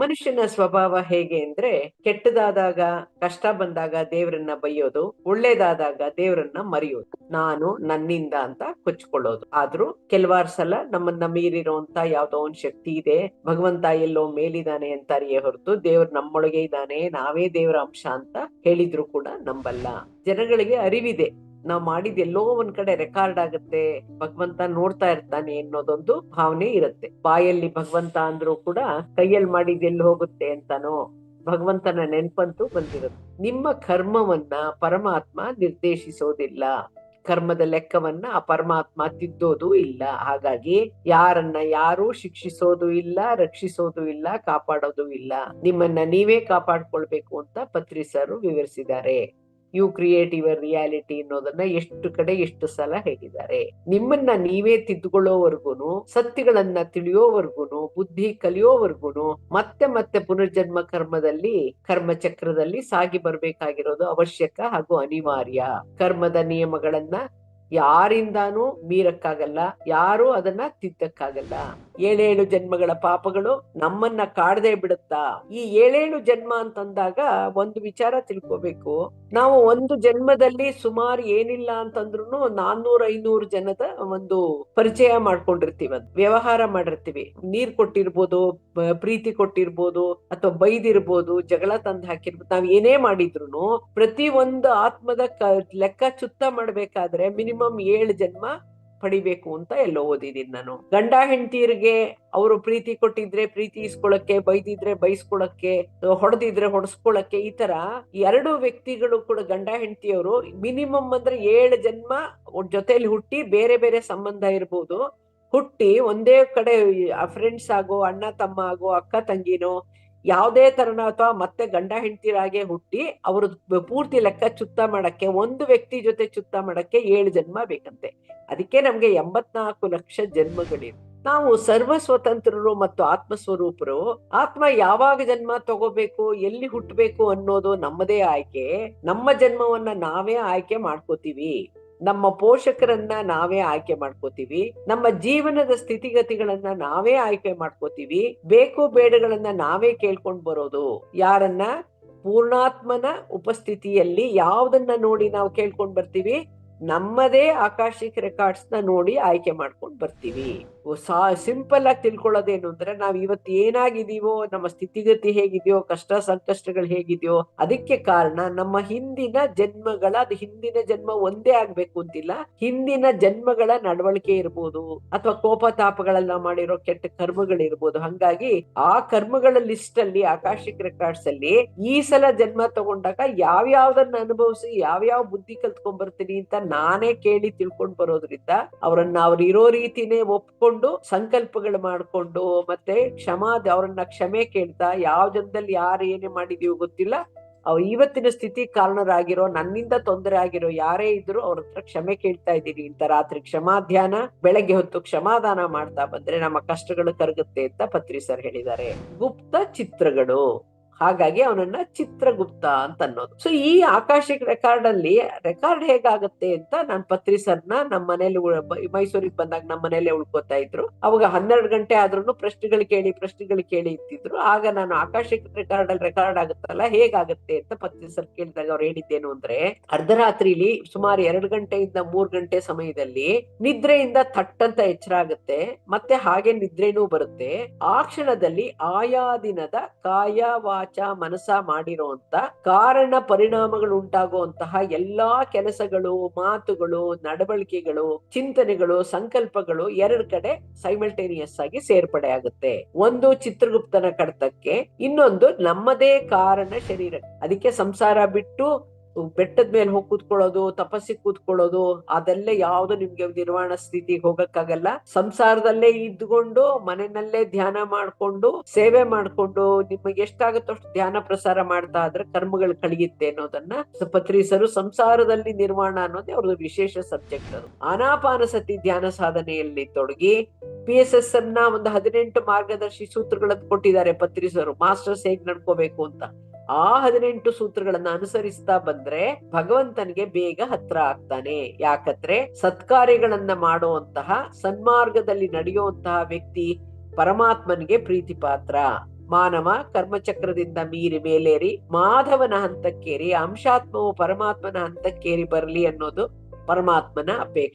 ಮನುಷ್ಯನ ಸ್ವಭಾವ ಹೇಗೆ ಅಂದ್ರೆ, ಕೆಟ್ಟದಾದಾಗ, ಕಷ್ಟ ಬಂದಾಗ ದೇವರನ್ನ ಬೈಯೋದು, ಒಳ್ಳೇದಾದಾಗ ದೇವರನ್ನ ಮರೆಯೋದು, ನಾನು ನನ್ನಿಂದ ಅಂತ ಕೊಚ್ಕೊಳ್ಳೋದು. ಆದ್ರೂ ಕೆಲವಾರು ಸಲ ನಮ್ಮನ್ನ ಮೀರಿರುವಂತ ಯಾವ್ದೋ ಒಂದ್ ಶಕ್ತಿ ಇದೆ, ಭಗವಂತ ಎಲ್ಲೋ ಮೇಲಿದಾನೆ ಅಂತಾರಿಯೇ ಹೊರತು ದೇವ್ರ ನಮ್ಮೊಳಗೆ ಇದ್ದಾನೆ, ನಾವೇ ದೇವರ ಅಂಶ ಅಂತ ಹೇಳಿದ್ರು ಕೂಡ ನಂಬಲ್ಲ. ಜನಗಳಿಗೆ ಅರಿವಿದೆ, ನಾವ್ ಮಾಡಿದ ಎಲ್ಲೋ ಒಂದ್ ಕಡೆ ರೆಕಾರ್ಡ್ ಆಗುತ್ತೆ, ಭಗವಂತ ನೋಡ್ತಾ ಇರ್ತಾನೆ ಅನ್ನೋದೊಂದು ಭಾವನೆ ಇರುತ್ತೆ. ಬಾಯಲ್ಲಿ ಭಗವಂತ ಅಂದ್ರೂ ಕೂಡ ಕೈಯಲ್ಲಿ ಮಾಡಿದ ಎಲ್ಲಿ ಹೋಗುತ್ತೆ ಅಂತಾನೋ ಭಗವಂತನ ನೆನ್ಪಂತೂ ಬಂದಿರುತ್ತೆ. ನಿಮ್ಮ ಕರ್ಮವನ್ನ ಪರಮಾತ್ಮ ನಿರ್ದೇಶಿಸೋದಿಲ್ಲ, ಕರ್ಮದ ಲೆಕ್ಕವನ್ನ ಆ ಪರಮಾತ್ಮ ತಿದ್ದೋದು ಇಲ್ಲ. ಹಾಗಾಗಿ ಯಾರನ್ನ ಯಾರು ಶಿಕ್ಷಿಸೋದು ಇಲ್ಲ, ರಕ್ಷಿಸೋದು ಇಲ್ಲ, ಕಾಪಾಡೋದು ಇಲ್ಲ. ನಿಮ್ಮನ್ನ ನೀವೇ ಕಾಪಾಡ್ಕೊಳ್ಬೇಕು ಅಂತ ಪತ್ರಿ ಸರ್ ವಿವರಿಸಿದ್ದಾರೆ. ಯು ಕ್ರಿಯೇಟ್ ಯುವರ್ ರಿಯಾಲಿಟಿ ಅನ್ನೋದನ್ನ ಎಷ್ಟು ಕಡೆ ಎಷ್ಟು ಸಲ ಹೇಳಿದ್ದಾರೆ. ನಿಮ್ಮನ್ನ ನೀವೇ ತಿದ್ದುಕೊಳ್ಳೋವರ್ಗುನು, ಸತ್ಯಗಳನ್ನ ತಿಳಿಯೋವರ್ಗುನು, ಬುದ್ಧಿ ಕಲಿಯೋವರ್ಗುನು ಮತ್ತೆ ಮತ್ತೆ ಪುನರ್ಜನ್ಮ ಕರ್ಮ ಚಕ್ರದಲ್ಲಿ ಸಾಗಿ ಬರ್ಬೇಕಾಗಿರೋದು ಅವಶ್ಯಕ ಹಾಗೂ ಅನಿವಾರ್ಯ. ಕರ್ಮದ ನಿಯಮಗಳನ್ನ ಯಾರಿಂದಾನು ಮೀರಕ್ಕಾಗಲ್ಲ, ಯಾರು ಅದನ್ನ ತಿದ್ದಕ್ಕಾಗಲ್ಲ. 7 ಜನ್ಮಗಳ ಪಾಪಗಳು ನಮ್ಮನ್ನ ಕಾಡದೆ ಬಿಡುತ್ತಾ? ಈ 7 ಜನ್ಮ ಅಂತಂದಾಗ ಒಂದು ವಿಚಾರ ತಿಳ್ಕೋಬೇಕು. ನಾವು ಒಂದು ಜನ್ಮದಲ್ಲಿ ಸುಮಾರು ಏನಿಲ್ಲ ಅಂತಂದ್ರು 400-500 ಜನದ ಒಂದು ಪರಿಚಯ ಮಾಡ್ಕೊಂಡಿರ್ತೀವಿ, ವ್ಯವಹಾರ ಮಾಡಿರ್ತೀವಿ. ನೀರ್ ಕೊಟ್ಟಿರ್ಬೋದು, ಪ್ರೀತಿ ಕೊಟ್ಟಿರ್ಬೋದು, ಅಥವಾ ಬೈದಿರ್ಬೋದು, ಜಗಳ ತಂದು ಹಾಕಿರ್ಬೋದು. ನಾವ್ ಏನೇ ಮಾಡಿದ್ರು ಪ್ರತಿ ಒಂದು ಆತ್ಮದ ಲೆಕ್ಕ ಚುತ್ತ ಮಾಡ್ಬೇಕಾದ್ರೆ ಮಿನಿಮಮ್ 7 ಜನ್ಮ ಪಡಿಬೇಕು ಅಂತ ಎಲ್ಲೋ ಓದಿದೀನಿ ನಾನು. ಗಂಡ ಹೆಂಡತಿಯರಿಗೆ ಅವರು ಪ್ರೀತಿ ಕೊಟ್ಟಿದ್ರೆ ಪ್ರೀತಿ ಇಸ್ಕೊಳಕ್ಕೆ, ಬೈದಿದ್ರೆ ಬೈಸ್ಕೊಳಕ್ಕೆ, ಹೊಡೆದಿದ್ರೆ ಹೊಡೆಸ್ಕೊಳಕ್ಕೆ, ಈ ತರ 2 ವ್ಯಕ್ತಿಗಳು ಕೂಡ ಗಂಡ ಹೆಂಡತಿಯವರು ಮಿನಿಮಮ್ ಅಂದ್ರೆ 7 ಜನ್ಮ ಜೊತೆಲಿ ಹುಟ್ಟಿ, ಬೇರೆ ಬೇರೆ ಸಂಬಂಧ ಇರ್ಬೋದು, ಹುಟ್ಟಿ ಒಂದೇ ಕಡೆ ಫ್ರೆಂಡ್ಸ್ ಆಗೋ, ಅಣ್ಣ ತಮ್ಮ ಆಗೋ, ಅಕ್ಕ ತಂಗಿನೋ, ಯಾವ್ದೇ ತರನ ಅಥವಾ ಮತ್ತೆ ಗಂಡ ಹೆಂಡತಿರಾಗೆ ಹುಟ್ಟಿ ಅವರು ಪೂರ್ತಿ ಲೆಕ್ಕ ಚುತ್ತ ಮಾಡಕ್ಕೆ, ಒಂದು ವ್ಯಕ್ತಿ ಜೊತೆ ಚುತ್ತ ಮಾಡಕ್ಕೆ 7 ಜನ್ಮ ಬೇಕಂತೆ. ಅದಕ್ಕೆ ನಮ್ಗೆ 84 ಲಕ್ಷ ಜನ್ಮಗಳಿವೆ. ನಾವು ಸರ್ವ ಸ್ವತಂತ್ರರು ಮತ್ತು ಆತ್ಮಸ್ವರೂಪರು. ಆತ್ಮ ಯಾವಾಗ ಜನ್ಮ ತಗೋಬೇಕು, ಎಲ್ಲಿ ಹುಟ್ಟಬೇಕು ಅನ್ನೋದು ನಮ್ಮದೇ ಆಯ್ಕೆ. ನಮ್ಮ ಜನ್ಮವನ್ನ ನಾವೇ ಆಯ್ಕೆ ಮಾಡ್ಕೋತೀವಿ, ನಮ್ಮ ಪೋಷಕರನ್ನ ನಾವೇ ಆಯ್ಕೆ ಮಾಡ್ಕೋತೀವಿ, ನಮ್ಮ ಜೀವನದ ಸ್ಥಿತಿಗತಿಗಳನ್ನ ನಾವೇ ಆಯ್ಕೆ ಮಾಡ್ಕೋತೀವಿ, ಬೇಕು ಬೇಡಗಳನ್ನ ನಾವೇ ಕೇಳ್ಕೊಂಡ್ ಬರೋದು. ಯಾರನ್ನ? ಪೂರ್ಣಾತ್ಮನ ಉಪಸ್ಥಿತಿಯಲ್ಲಿ ಯಾವ್ದನ್ನ ನೋಡಿ ನಾವು ಕೇಳ್ಕೊಂಡ್ ಬರ್ತೀವಿ? ನಮ್ಮದೇ ಆಕಾಶಿಕ್ ರೆಕಾರ್ಡ್ಸ್ ನ ನೋಡಿ ಆಯ್ಕೆ ಮಾಡ್ಕೊಂಡ್ ಬರ್ತೀವಿ. ಸಿಂಪಲ್ ಆಗಿ ತಿಳ್ಕೊಳ್ಳೋದೇನು ಅಂದ್ರೆ, ನಾವ್ ಇವತ್ತು ಏನಾಗಿದೀವೋ, ನಮ್ಮ ಸ್ಥಿತಿಗತಿ ಹೇಗಿದೆಯೋ, ಕಷ್ಟ ಸಂಕಷ್ಟಗಳು ಹೇಗಿದೆಯೋ, ಅದಕ್ಕೆ ಕಾರಣ ನಮ್ಮ ಹಿಂದಿನ ಜನ್ಮಗಳ, ಅದು ಹಿಂದಿನ ಜನ್ಮ ಒಂದೇ ಆಗ್ಬೇಕು ಅಂತಿಲ್ಲ, ಹಿಂದಿನ ಜನ್ಮಗಳ ನಡವಳಿಕೆ ಇರ್ಬೋದು, ಅಥವಾ ಕೋಪತಾಪಗಳೆಲ್ಲ ಮಾಡಿರೋ ಕೆಟ್ಟ ಕರ್ಮಗಳಿರ್ಬೋದು. ಹಂಗಾಗಿ ಆ ಕರ್ಮಗಳ ಲಿಸ್ಟ್ ಅಲ್ಲಿ, ಆಕಾಶಿಕ್ ರೆಕಾರ್ಡ್ಸ್ ಅಲ್ಲಿ ಈ ಸಲ ಜನ್ಮ ತಗೊಂಡಾಗ ಯಾವ್ಯಾವ್ದನ್ನ ಅನುಭವಿಸಿ ಯಾವ್ಯಾವ ಬುದ್ಧಿ ಕಲ್ತ್ಕೊಂಡ್ ಬರ್ತೀನಿ ಅಂತ ನಾನೇ ಕೇಳಿ ತಿಳ್ಕೊಂಡ್ ಬರೋದ್ರಿಂದ ಅವ್ರನ್ನ ಅವ್ರು ಇರೋ ರೀತಿನೇ ಒಪ್ಕೊಂಡು ಸಂಕಲ್ಪಗಳು ಮಾಡ್ಕೊಂಡು, ಮತ್ತೆ ಅವ್ರನ್ನ ಕ್ಷಮೆ ಕೇಳ್ತಾ, ಯಾವ ಜನದಲ್ಲಿ ಯಾರು ಏನೇ ಮಾಡಿದೀವೋ ಗೊತ್ತಿಲ್ಲ, ಅವ್ರು ಇವತ್ತಿನ ಸ್ಥಿತಿ ಕಾರಣರಾಗಿರೋ, ನನ್ನಿಂದ ತೊಂದರೆ ಆಗಿರೋ ಯಾರೇ ಇದ್ರು ಅವ್ರ ಹತ್ರ ಕ್ಷಮೆ ಕೇಳ್ತಾ ಇದ್ದೀನಿ ಅಂತ ರಾತ್ರಿ ಕ್ಷಮಾಧ್ಯಾನ, ಬೆಳಗ್ಗೆ ಹೊತ್ತು ಕ್ಷಮಾದಾನ ಮಾಡ್ತಾ ಬಂದ್ರೆ ನಮ್ಮ ಕಷ್ಟಗಳು ಕರಗುತ್ತೆ ಅಂತ ಪತ್ರಿ ಸರ್ ಹೇಳಿದ್ದಾರೆ. ಗುಪ್ತ ಚಿತ್ರಗಳು, ಹಾಗಾಗಿ ಅವನನ್ನ ಚಿತ್ರಗುಪ್ತ ಅಂತ ಅನ್ನೋದು. ಸೊ ಈ ಆಕಾಶಿಕ್ ರೆಕಾರ್ಡ್ ಅಲ್ಲಿ ರೆಕಾರ್ಡ್ ಹೇಗಾಗತ್ತೆ ಅಂತ ನಾನ್ ಪತ್ರಿ ಸರ್ನ ನಮ್ಮ ಮನೇಲಿ ಮೈಸೂರಿಗೆ ಬಂದಾಗ ನಮ್ಮ ಮನೇಲೆ ಉಳ್ಕೋತಾ ಇದ್ರು. ಅವಾಗ 12 ಗಂಟೆ ಆದ್ರೂ ಪ್ರಶ್ನೆಗಳು ಕೇಳಿ ಇತ್ತಿದ್ರು. ಆಗ ನಾನು ಆಕಾಶಿಕ್ ರೆಕಾರ್ಡ್ ಅಲ್ಲಿ ರೆಕಾರ್ಡ್ ಆಗುತ್ತಲ್ಲ ಹೇಗಾಗತ್ತೆ ಅಂತ ಪತ್ರಿ ಸರ್ ಕೇಳಿದಾಗ ಅವ್ರು ಹೇಳಿದ್ದೇನು ಅಂದ್ರೆ, ಅರ್ಧರಾತ್ರಿಲಿ ಸುಮಾರು 2 ಗಂಟೆಯಿಂದ 3 ಗಂಟೆ ಸಮಯದಲ್ಲಿ ನಿದ್ರೆಯಿಂದ ಥಟ್ಟಂತ ಎಚ್ಚರ ಆಗುತ್ತೆ, ಮತ್ತೆ ಹಾಗೆ ನಿದ್ರೆನೂ ಬರುತ್ತೆ. ಆ ಕ್ಷಣದಲ್ಲಿ ಆಯಾ ದಿನದ ಕಾಯ ವಾಚ ಮನಸ ಮಾಡಿರುವಂತ ಕಾರಣ ಪರಿಣಾಮಗಳು ಉಂಟಾಗುವಂತಹ ಎಲ್ಲಾ ಕೆಲಸಗಳು, ಮಾತುಗಳು, ನಡವಳಿಕೆಗಳು, ಚಿಂತನೆಗಳು, ಸಂಕಲ್ಪಗಳು 2 ಕಡೆ ಸೈಮಲ್ಟೇನಿಯಸ್ ಆಗಿ ಸೇರ್ಪಡೆ ಆಗುತ್ತೆ. ಒಂದು ಚಿತ್ರಗುಪ್ತನ ಕಡತಕ್ಕೆ, ಇನ್ನೊಂದು ನಮ್ಮದೇ ಕಾರಣ ಶರೀರ. ಅದಕ್ಕೆ ಸಂಸಾರ ಬಿಟ್ಟು ಬೆಟ್ಟದ ಮೇಲೆ ಹೋಗಿ ಕೂತ್ಕೊಳ್ಳೋದು, ತಪಸ್ಸಿಗೆ ಕೂತ್ಕೊಳ್ಳೋದು, ಅದೆಲ್ಲ ಯಾವ್ದು ನಿಮ್ಗೆ ನಿರ್ವಾಣ ಸ್ಥಿತಿಗೆ ಹೋಗಕ್ಕಾಗಲ್ಲ. ಸಂಸಾರದಲ್ಲೇ ಇದ್ಕೊಂಡು ಮನೆಯಲ್ಲೇ ಧ್ಯಾನ ಮಾಡ್ಕೊಂಡು ಸೇವೆ ಮಾಡ್ಕೊಂಡು ನಿಮಗೆ ಎಷ್ಟಾಗುತ್ತೋ ಅಷ್ಟು ಧ್ಯಾನ ಪ್ರಸಾರ ಮಾಡ್ತಾ ಆದ್ರೆ ಕರ್ಮಗಳು ಕಳಿಯುತ್ತೆ ಅನ್ನೋದನ್ನ ಪತ್ರಿಸರು ಸಂಸಾರದಲ್ಲಿ ನಿರ್ವಾಣ ಅನ್ನೋದೇ ಅವ್ರದ್ದು ವಿಶೇಷ ಸಬ್ಜೆಕ್ಟ್. ಅದು ಆನಾಪಾನ ಸತಿ ಧ್ಯಾನ ಸಾಧನೆಯಲ್ಲಿ ತೊಡಗಿ PSS ಅನ್ನ ಒಂದು 18 ಮಾರ್ಗದರ್ಶಿ ಸೂತ್ರಗಳನ್ನು ಕೊಟ್ಟಿದ್ದಾರೆ ಪತ್ರಿಸರು, ಮಾಸ್ಟರ್ಸ್ ಹೇಗ್ ನಡ್ಕೋಬೇಕು ಅಂತ. ಆ 18 ಸೂತ್ರಗಳನ್ನ ಅನುಸರಿಸ್ತಾ ಬಂದ್ರೆ ಭಗವಂತನಿಗೆ ಬೇಗ ಹತ್ರ ಆಗ್ತಾನೆ. ಯಾಕಂದ್ರೆ ಸತ್ಕಾರ್ಯಗಳನ್ನ ಮಾಡುವಂತಹ, ಸನ್ಮಾರ್ಗದಲ್ಲಿ ನಡೆಯುವಂತಹ ವ್ಯಕ್ತಿ ಪರಮಾತ್ಮನಿಗೆ ಪ್ರೀತಿ ಪಾತ್ರ. ಮಾನವ ಕರ್ಮಚಕ್ರದಿಂದ ಮೀರಿ ಮೇಲೇರಿ ಮಾಧವನ ಹಂತಕ್ಕೇರಿ ಅಂಶಾತ್ಮವು ಪರಮಾತ್ಮನ ಹಂತಕ್ಕೇರಿ ಬರಲಿ ಅನ್ನೋದು ಪರಮಾತ್ಮನ ಅಪೇಕ್ಷೆ.